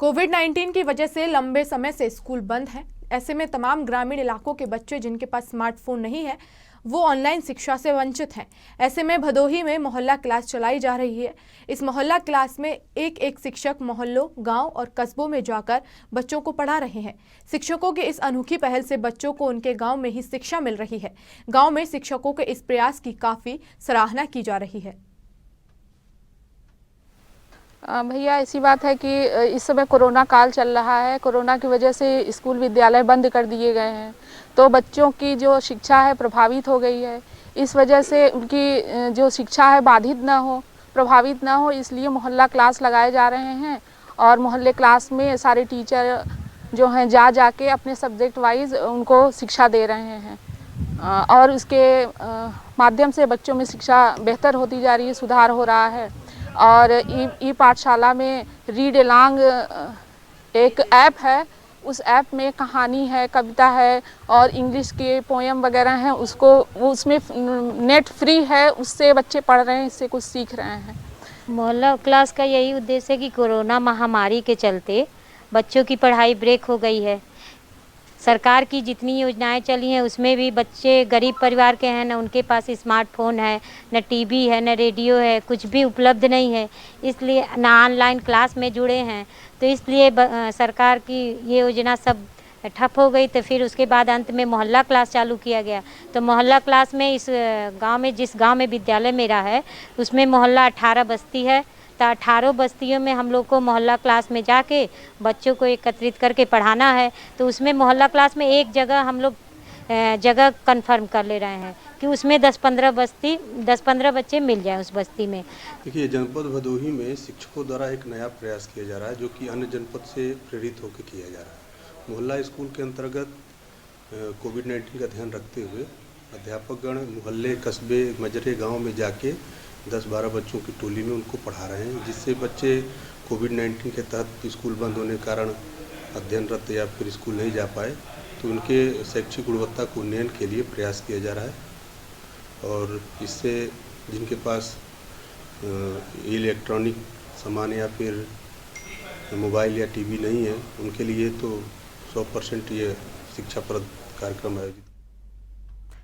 कोविड-19 की वजह से लंबे समय से स्कूल बंद है। ऐसे में तमाम ग्रामीण इलाकों के बच्चे जिनके पास स्मार्टफोन नहीं है वो ऑनलाइन शिक्षा से वंचित हैं। ऐसे में भदोही में मोहल्ला क्लास चलाई जा रही है। इस मोहल्ला क्लास में एक शिक्षक मोहल्लों, गांव और कस्बों में जाकर बच्चों को पढ़ा रहे हैं। शिक्षकों की इस अनोखी पहल से बच्चों को उनके गांव में ही शिक्षा मिल रही है। गांव में शिक्षकों के इस प्रयास की काफ़ी सराहना की जा रही है। भैया ऐसी बात है कि इस समय कोरोना काल चल रहा है। कोरोना की वजह से स्कूल विद्यालय बंद कर दिए गए हैं, तो बच्चों की जो शिक्षा है प्रभावित हो गई है। इस वजह से उनकी जो शिक्षा है बाधित ना हो, प्रभावित ना हो, इसलिए मोहल्ला क्लास लगाए जा रहे हैं। और मोहल्ले क्लास में सारे टीचर जो हैं जा के अपने सब्जेक्ट वाइज उनको शिक्षा दे रहे हैं और उसके माध्यम से बच्चों में शिक्षा बेहतर होती जा रही है, सुधार हो रहा है। और ई पाठशाला में रीड एलॉन्ग एक ऐप है, उस ऐप में कहानी है, कविता है और इंग्लिश के पोएम वगैरह हैं, उसमें नेट फ्री है, उससे बच्चे पढ़ रहे हैं, इससे कुछ सीख रहे हैं। मोहल्ला क्लास का यही उद्देश्य है कि कोरोना महामारी के चलते बच्चों की पढ़ाई ब्रेक हो गई है। सरकार की जितनी योजनाएं चली हैं उसमें भी बच्चे गरीब परिवार के हैं, न उनके पास स्मार्टफोन है, न टीवी है, न रेडियो है, कुछ भी उपलब्ध नहीं है, इसलिए ना ऑनलाइन क्लास में जुड़े हैं। तो इसलिए सरकार की ये योजना सब ठप हो गई। तो फिर उसके बाद अंत में मोहल्ला क्लास चालू किया गया। तो मोहल्ला क्लास में इस गांव में, जिस गांव में विद्यालय मेरा है, उसमें मोहल्ला 18 बस्ती है। तो 18 बस्तियों में हम लोग को मोहल्ला क्लास में जाके बच्चों को एकत्रित करके पढ़ाना है। तो उसमें मोहल्ला क्लास में एक जगह हम लोग जगह कंफर्म कर ले रहे हैं कि उसमें 10-15 बच्चे मिल जाएं उस बस्ती में। देखिए, जनपद भदोही में शिक्षकों द्वारा एक नया प्रयास किया जा रहा है, जो कि अन्य जनपद से प्रेरित होकर किया जा रहा है। मोहल्ला स्कूल के अंतर्गत कोविड-19 का ध्यान रखते हुए अध्यापकगण मोहल्ले, कस्बे, मजरे गाँव में जाके 10-12 बच्चों की टोली में उनको पढ़ा रहे हैं, जिससे बच्चे कोविड-19 के तहत स्कूल बंद होने के कारण अध्ययनरत या फिर स्कूल नहीं जा पाए, तो उनके शैक्षिक गुणवत्ता को उन्नयन के लिए प्रयास किया जा रहा है। और इससे जिनके पास इलेक्ट्रॉनिक सामान या फिर मोबाइल या टीवी नहीं है, उनके लिए तो 100% ये शिक्षाप्रद कार्यक्रम आयोजित